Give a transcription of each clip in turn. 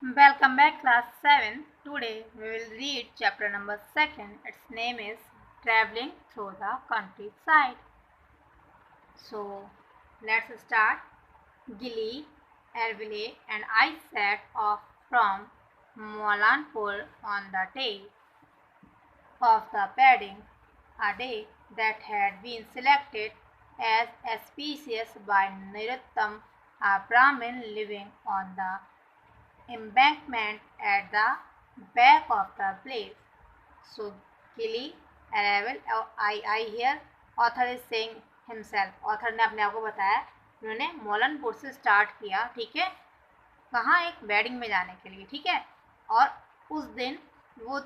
Welcome back class 7. Today we will read chapter number 2. Its name is Traveling Through the Countryside. So let's start. Gilly, Ervile and I set off from Molanpur on the day of the wedding, a day that had been selected as auspicious by Nirottam, a Brahmin living on the embankment at the back of the place. So, Gilly arrival I here. Author is saying himself. Author ने अपने आप को बताया उन्होंने मोलनपुर से start किया, ठीक है, कहाँ, एक वेडिंग में जाने के लिए, ठीक है। और उस दिन वो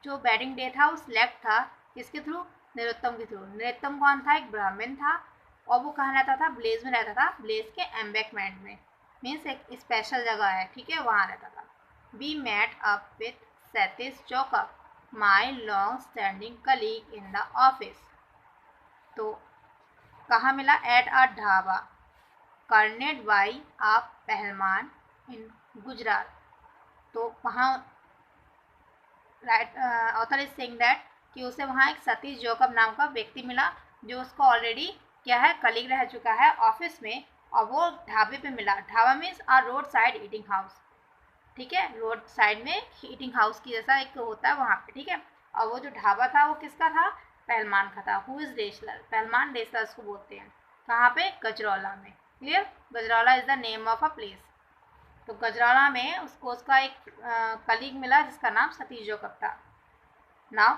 जो वेडिंग डे था वो सिलेक्ट था किसके थ्रू, नरोत्तम के थ्रू। नरोत्तम कौन था, एक ब्राह्मण था और वो कहाँ रहता था, ब्लेज में रहता था। ब्लेज के एम्बैकमेंट में, मीन्स एक स्पेशल जगह है, ठीक है, वहाँ रहता था। We met up with Satish चौकअप, my long standing colleague in the office. तो कहाँ मिला, एट अ ढाबा कर्नेड by a pahalwan in Gujarat. तो वहाँ right author is saying that कि उसे वहाँ एक सतीश जोकब नाम का व्यक्ति मिला जो उसको ऑलरेडी क्या है, कलीग रह चुका है ऑफिस में, और वो ढाबे पे मिला। ढाबा मीन्स आ रोड साइड ईटिंग हाउस, ठीक है, रोड साइड में ईटिंग हाउस की जैसा एक होता है वहाँ पे, ठीक है। और वो जो ढाबा था वो किसका था, पहलवान का था। हु इज रेसलर, पहलवान रेसलर उसको बोलते हैं। कहाँ पे, गजरौला में। Clear, Gajraula is the name of a place. तो गजरौला में उसको उसका एक कलीग मिला जिसका नाम सतीश जोकब था। Now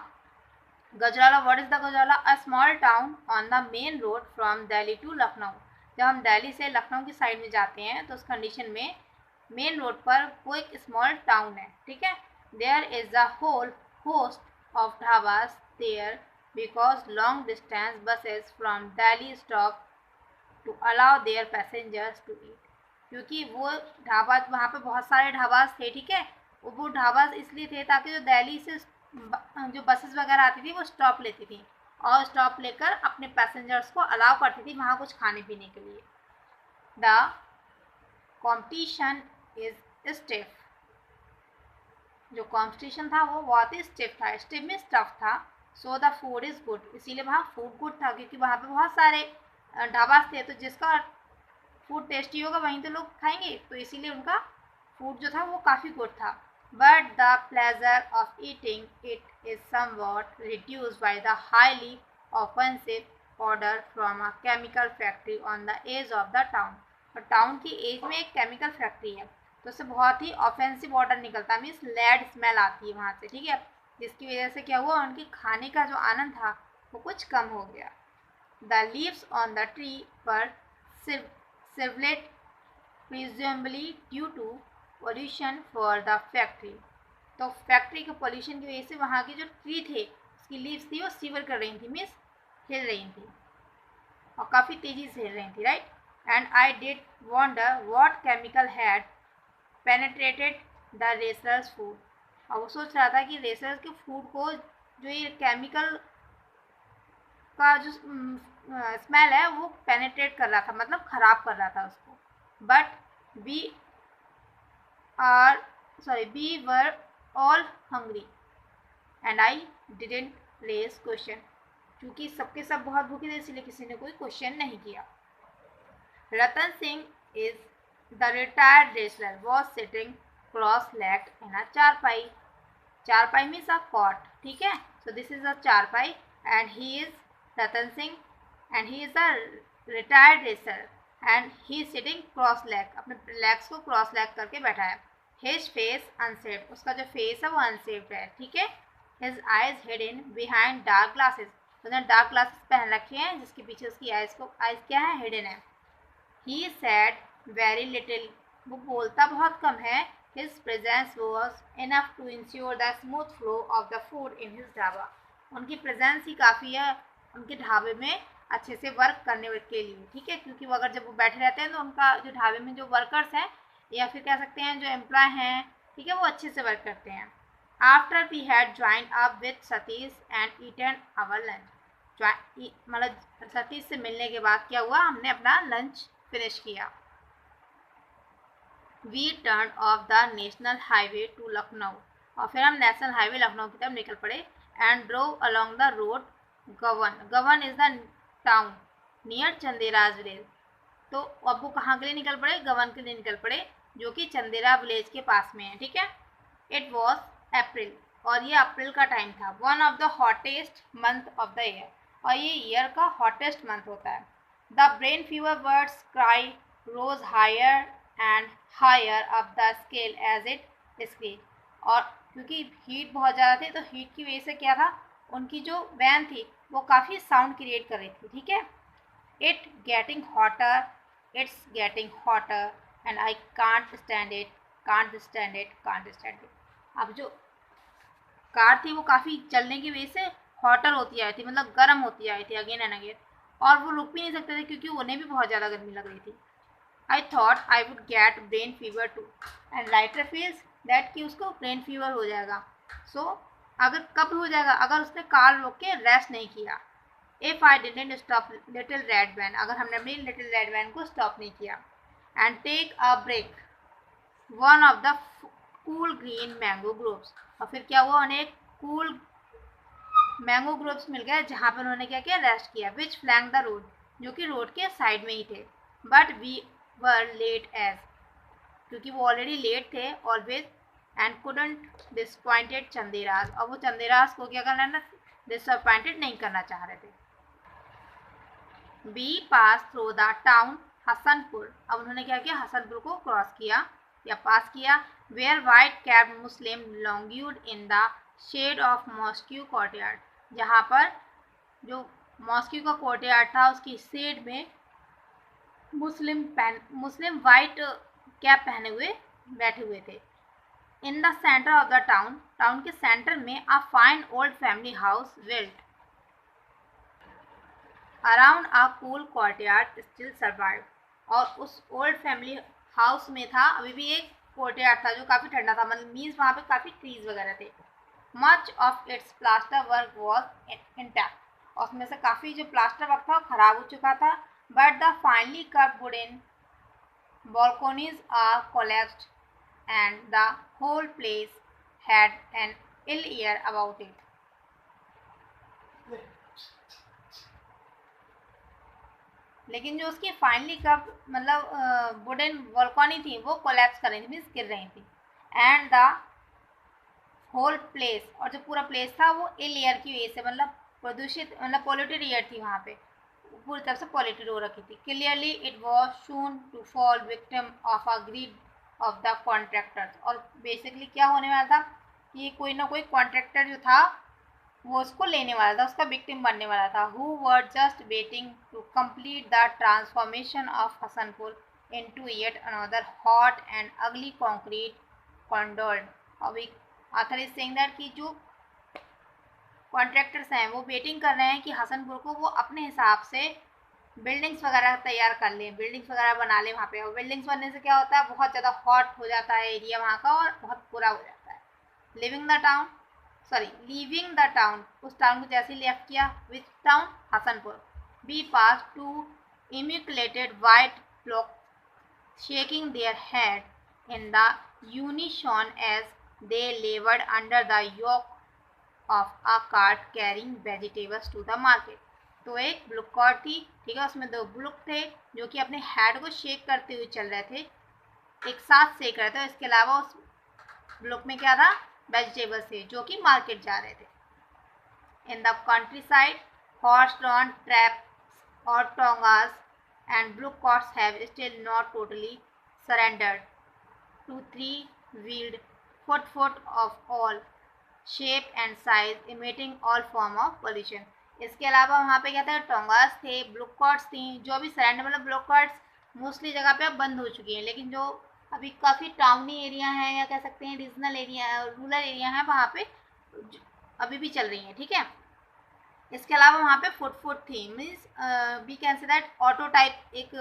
Gajraula, what is the Gajraula, a small town on the main road from Delhi to Lucknow. जब हम दिल्ली से लखनऊ की साइड में जाते हैं तो उस कंडीशन में मेन रोड पर वो एक स्मॉल टाउन है, ठीक है। There is a whole host of dhabas there because long distance buses from Delhi stop to allow their passengers to eat. क्योंकि वो ढाबा, वहाँ पे बहुत सारे ढाबास थे, ठीक है। वो ढाबास इसलिए थे ताकि जो दिल्ली से जो बसेस वगैरह आती थी वो स्टॉप लेती थी और स्टॉप लेकर अपने पैसेंजर्स को अलाउ करती थी वहाँ कुछ खाने पीने के लिए। द कॉम्पिटिशन इज स्टिफ, जो कॉम्पिटिशन था वो बहुत ही स्टिफ था। स्टिफ में स्टफ था। So the food is good, इसीलिए वहाँ फूड गुड था क्योंकि वहाँ पे बहुत सारे ढाबास थे, तो जिसका फूड टेस्टी होगा वहीं तो लोग खाएंगे, तो इसीलिए उनका फूड जो था वो काफ़ी गुड था। But the pleasure of eating it is somewhat reduce by the highly offensive order from a chemical factory on the edge of the town. और टाउन की एज में एक केमिकल फैक्ट्री है, तो उससे बहुत ही ऑफेंसिव ऑर्डर निकलता है, मीन्स लेड स्मेल आती है वहाँ से, ठीक है। जिसकी वजह से क्या हुआ, उनके खाने का जो आनंद था वो कुछ कम हो गया। The leaves on the tree पर shriveled presumably due to pollution for the factory। तो फैक्ट्री के पोल्यूशन की वजह से वहाँ की जो ट्री थे उसकी लीव्स थी वो सीवर कर रही थी, मीन्स हिल रही थी और काफ़ी तेज़ी से हिल रही थी, right. And I did wonder what chemical had penetrated the wrestlers food. और वो सोच रहा था कि रेसलर्स के फूड को जो ये केमिकल का जो स्मेल है वो पेनेट्रेट कर रहा था, मतलब ख़राब कर रहा था उसको। But we were all hungry and I didn't raise question. क्योंकि सबके सब बहुत भूखे थे इसलिए किसी ने कोई क्वेश्चन नहीं किया। Ratan Singh is the retired wrestler was sitting cross legged in a charpai. Charpai means a cot, ठीक है। सो दिस इज अ चारपाई and he is Ratan Singh and he is a retired racer and he is sitting cross leg, अपने legs को cross leg करके बैठा है। His face unshaved, उसका जो face है वो unshaved है, ठीक है। His eyes hidden behind dark glasses, उसने dark glasses पहन रखे हैं जिसके पीछे उसकी eyes क्या है, hidden है। He said very little, वो बोलता बहुत कम है। His presence was enough to ensure the smooth flow of the food in his dhaba, उनकी presence ही काफ़ी है उनके ढाबे में अच्छे से वर्क करने के लिए, ठीक है। क्योंकि वो अगर जब वो बैठे रहते हैं तो उनका जो ढाबे में जो वर्कर्स हैं या फिर कह सकते हैं जो एम्प्लॉय हैं, ठीक है, वो अच्छे से वर्क करते हैं। After we had join up with Satish and eaten our lunch, मतलब सतीश से मिलने के बाद क्या हुआ, हमने अपना लंच फिनिश किया। We turn off the national highway to Lucknow, और फिर हम नेशनल हाईवे लखनऊ की तरफ निकल पड़े। And drove along the road Gawan, Gawan is the town near Chandera's village. तो अब वो कहाँ के लिए निकल पड़े, गवन के लिए निकल पड़े, जो कि चंदेरा विलेज के पास में है, ठीक है। इट वॉज अप्रैल, और ये अप्रैल का टाइम था। One of the hottest month of the year, और ये ईयर का हॉटेस्ट मंथ होता है। The brain fever birds cry rose higher and higher up the scale as it screech, और क्योंकि हीट बहुत ज़्यादा थी तो हीट की वजह से क्या था, उनकी जो वैन थी वो काफ़ी साउंड क्रिएट कर रही थी, ठीक है। It getting hotter, it's getting hotter and I can't stand it, can't stand it, can't stand it. अब जो कार थी वो काफ़ी चलने की वजह से हॉटर होती आई थी, मतलब गर्म होती आई थी अगेन एंड अगेन, और वो रुक भी नहीं सकते थे क्योंकि उन्हें भी बहुत ज़्यादा गर्मी लग रही थी। I thought I would get brain fever too, and writer feels that कि उसको ब्रेन फीवर हो जाएगा। सो अगर कब हो जाएगा, अगर उसने कार रोक के रेस्ट नहीं किया। If I didn't stop little red van, अगर हमने अपनी लिटिल रेड वैन को स्टॉप नहीं किया। And take a break one of the cool green mango groves, और फिर क्या हुआ, उन्हें एक कूल मैंगो ग्रोव्स मिल गया जहाँ पर उन्होंने क्या किया, रेस्ट किया। विच फ्लैंक द रोड, जो कि रोड के साइड में ही थे। But we were late as, क्योंकि वो ऑलरेडी लेट थे always, and couldn't disappointed Chanderaj, और वो चंदेराज को क्या करना था, डिसअपॉइंटेड नहीं करना चाह रहे थे। Be pass through the town Hasanpur, अब उन्होंने क्या किया, हसनपुर को क्रॉस किया या पास किया। Where white cap Muslim lounged in the shade of mosque courtyard, जहाँ पर जो मॉस्क्यू का कोर्टयार्ड था उसकी शेड में मुस्लिम वाइट कैप पहने हुए बैठे हुए थे। In the centre of the town, town के सेंटर में a fine old family house built around a cool courtyard still survive, और उस ओल्ड फैमिली हाउस में था अभी भी एक कोर्टयार्ड था जो काफ़ी ठंडा था, मतलब मीन्स वहाँ पे काफ़ी ट्रीज वगैरह थे। Much of its plaster work was intact, और उसमें से काफ़ी जो प्लास्टर वर्क था वो खराब हो चुका था। But the finally curve wooden balconies are collapsed and the whole place had an ill air about it. लेकिन जो उसकी फाइनली कब मतलब वुडन बालकनी थी वो कोलैप्स कर रही थी, मीन्स गिर रही थी। एंड द होल प्लेस, और जो पूरा प्लेस था वो इल एयर की वजह से, मतलब प्रदूषित, मतलब पॉल्यूटेड एयर थी, वहाँ पे पूरी तरह से पॉल्यूटेड हो रखी थी। Clearly it was soon to fall victim of a greed of the contractors, और बेसिकली क्या होने वाला था कि कोई ना कोई कॉन्ट्रैक्टर जो था वो उसको लेने वाला था, उसका विक्टिम बनने वाला था। Who were just waiting to complete the transformation of Hasanpur into yet another hot and ugly concrete कॉन्डोर्ड। अभी ऑथर इज सेइंग दैट कि जो कॉन्ट्रैक्टर्स हैं वो वेटिंग कर रहे हैं कि हसनपुर को वो अपने हिसाब से बिल्डिंग्स वगैरह तैयार कर लें, बिल्डिंग्स वगैरह बना लें वहाँ पे। और बिल्डिंग्स बनने से क्या होता है, बहुत ज़्यादा हॉट हो जाता है एरिया वहाँ का और बहुत बुरा हो जाता है। लीविंग द टाउन, उस टाउन को जैसे लेफ्ट किया, which town, Hasanpur. We pass two immaculate white bullock shaking their head in the unison as they laboured under the yoke of a cart carrying vegetables to the market. तो एक book cart थी, ठीक है, उसमें दो book थे जो कि अपने हेड को शेक करते हुए चल रहे थे, एक साथ शेक रहे थे। इसके अलावा उस ब्लुक में क्या था, वेजिटेबल्स थे जो कि मार्केट जा रहे थे। In the countryside horse drawn traps और tongas and bullock carts have still not totally surrendered to three wheeled foot of all shape and size emitting all form of pollution. इसके अलावा वहाँ पे क्या था, टोंगास थे, ब्लुक कार्ट्स थी, जो अभी सरेंडर, मतलब ब्लुक कार्ट्स मोस्टली जगह पे अब बंद हो चुकी हैं, लेकिन जो अभी काफ़ी टाउनी एरिया है या कह सकते हैं रीजनल एरिया, रूरल एरिया है, वहाँ पे अभी भी चल रही हैं, ठीक है। इसके अलावा वहाँ पे फुट थी, means we can say that auto type एक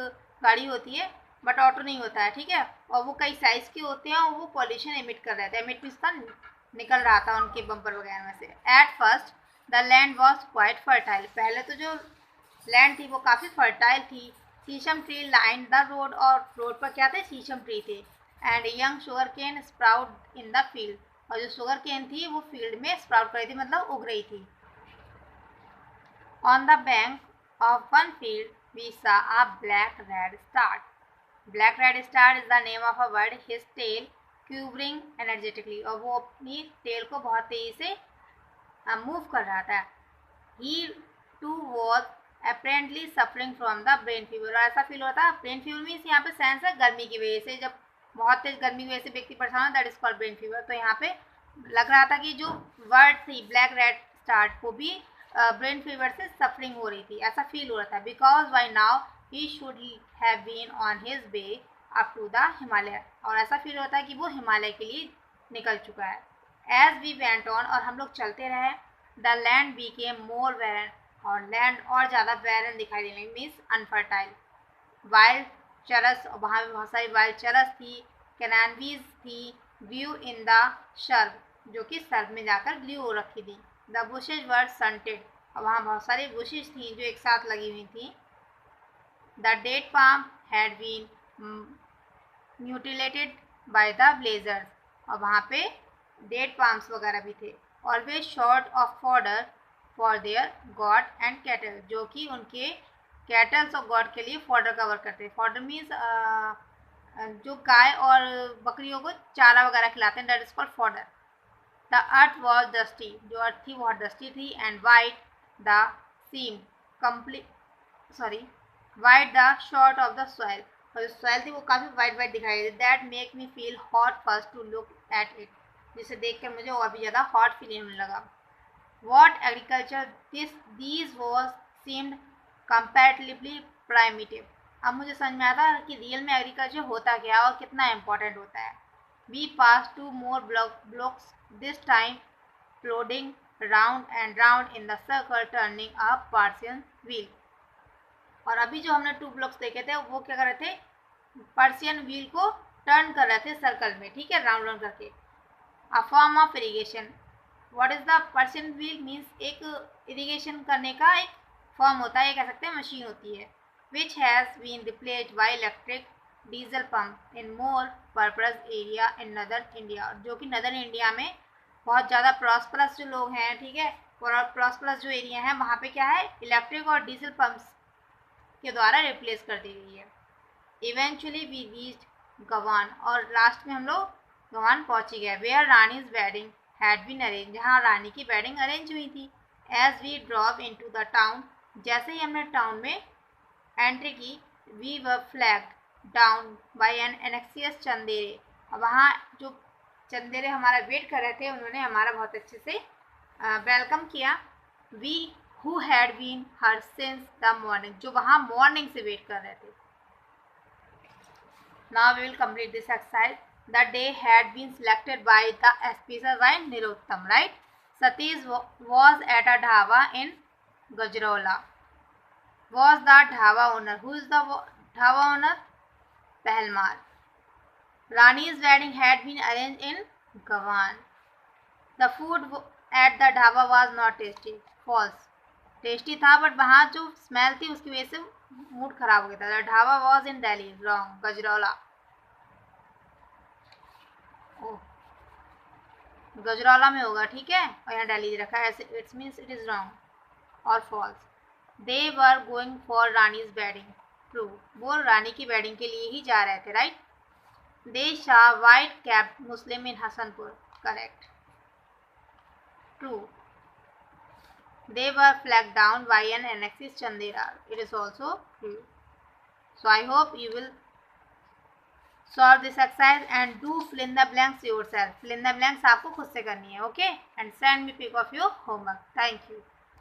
गाड़ी होती है, बट ऑटो नहीं होता है, ठीक है, और वो कई साइज़ के होते हैं और वो पॉल्यूशन एमिट कर रहे थे, एमिट मीन्स था निकल रहा था उनके बम्पर वगैरह में से। At first the land was quite fertile, पहले तो जो लैंड थी वो काफ़ी फर्टाइल थी। Shisham tree line the road, और रोड पर क्या थे, शीशम ट्री थे। And young sugar cane sprout in the field, और जो शुगर केन थी वो फील्ड में स्प्राउट कर रही थी, मतलब उग रही थी. On the bank of one field we saw a black red star. Black red star is the name of a bird. His tail quivering energetically, और वो अपनी टेल को बहुत तेजी से मूव कर रहा था. He too was apparently suffering from the brain fever, और ऐसा फील होता है. ब्रेन फीवर मीन्स यहाँ पे सेंस है गर्मी की वजह से, जब बहुत तेज गर्मी की वजह से व्यक्ति परेशान होता है, that is called brain fever. तो यहाँ पे लग रहा था कि जो वर्ड थी ब्लैक रेड स्टार को भी ब्रेन फीवर से सफरिंग हो रही थी, ऐसा फील हो रहा था. Because by now he should have been on his way up to the Himalaya, और ऐसा फील होता है कि वो हिमालय के लिए निकल चुका है. एज वी वेंट ऑन, और हम लोग चलते रहे, द लैंड बीकेम मोर बैरन, और लैंड और ज़्यादा बैरन दिखाई देने लगी, मीन्स अनफर्टाइल. वाइल्ड चरस, और वहाँ पे बहुत सारी वाइल्ड चरस थी. कैनानवीज थी. ग्लू इन द शर्ब, जो कि सर्ब में जाकर ग्लू हो रखी थी. द बुशेज वर सनटेड, और वहाँ बहुत सारी बुशेज थी जो एक साथ लगी हुई थी. The date palm had been mutilated by the blazers, और वहाँ पे डेट पाम्स वगैरह भी थे. Always short of fodder for their god and cattle, जो कि उनके कैटल्स और गॉड के लिए फॉर्डर कवर करते हैं. फॉर्डर मीन्स जो गाय और बकरियों को चारा वगैरह खिलाते हैं, that is called fodder. The earth was dusty, जो अर्थ थी बहुत डस्टी थी. And white the seem complete white the short of the soil, और जो सॉइल थी वो काफ़ी वाइट वाइट दिखाई देती. That make me feel hot first to look at it, जिसे देख कर मुझे और भी ज़्यादा हॉट फील होने लगा. What agriculture these was seemed comparatively primitive. अब मुझे समझ में आता है कि रियल में एग्रीकल्चर होता क्या और कितना इम्पोर्टेंट होता है. We pass two more bullocks this time plodding round and round in the circle turning a Persian wheel. और अभी जो हमने 2 ब्लॉक्स देखे थे वो क्या कर रहे थे, पर्शियन व्हील को टर्न कर रहे थे सर्कल में, ठीक है, राउंड राउंड करके. A form of irrigation. What is the Persian wheel means, एक इरिगेशन करने का एक फॉर्म होता है, कह सकते हैं मशीन होती है. Which has been replaced by electric diesel pump in more purpose area in northern India, जो कि नदर्न इंडिया में बहुत ज़्यादा प्रॉस्परस जो लोग हैं, ठीक है, और प्रॉस्परस जो एरिया है वहाँ पे क्या है, इलेक्ट्रिक और डीजल पम्प्स के द्वारा रिप्लेस कर दी गई है. इवेंचुअली वी रीच्ड गवान, और लास्ट में हम लोग गवान पहुँच गए. Where Rani's wedding had been arrange, जहाँ रानी की वेडिंग अरेंज हुई थी. As we drop into the town, जैसे ही हमने टाउन में एंट्री की, we were flagged down by an anxious Chandera, और वहाँ जो चंदेरे हमारा वेट कर रहे थे उन्होंने हमारा बहुत अच्छे से वेलकम किया. We who had been here since the morning, जो वहाँ मॉर्निंग से वेट कर रहे थे. Now we will complete this exercise. The day had been selected by the speaker by Nirottam, right? Satish was at a dhaba in Gajraula. Was the dhaba owner? Who is the dhaba owner? Pahalmar. Rani's wedding had been arranged in Gawan. The food at the dhaba was not tasty. False. Tasty था but वहाँ जो smell थी उसकी वजह से mood खराब हो गया था. The dhaba was in Delhi. Wrong. Gajraula. Gajraula में होगा, ठीक है, और यहाँ दिल्ली रखा है, it's means it is wrong और false. They were going for Rani's wedding. True. वो रानी की वेडिंग के लिए ही जा रहे थे, right. They Shah white cap Muslim in Hasanpur. Correct. True. They were flagged down by an annexed Chandera. It is also true. So I hope you will solve this exercise and do fill in the blanks yourself. Fill in the blanks आपको खुद से करनी है, okay? And send me pic of your homework. Thank you.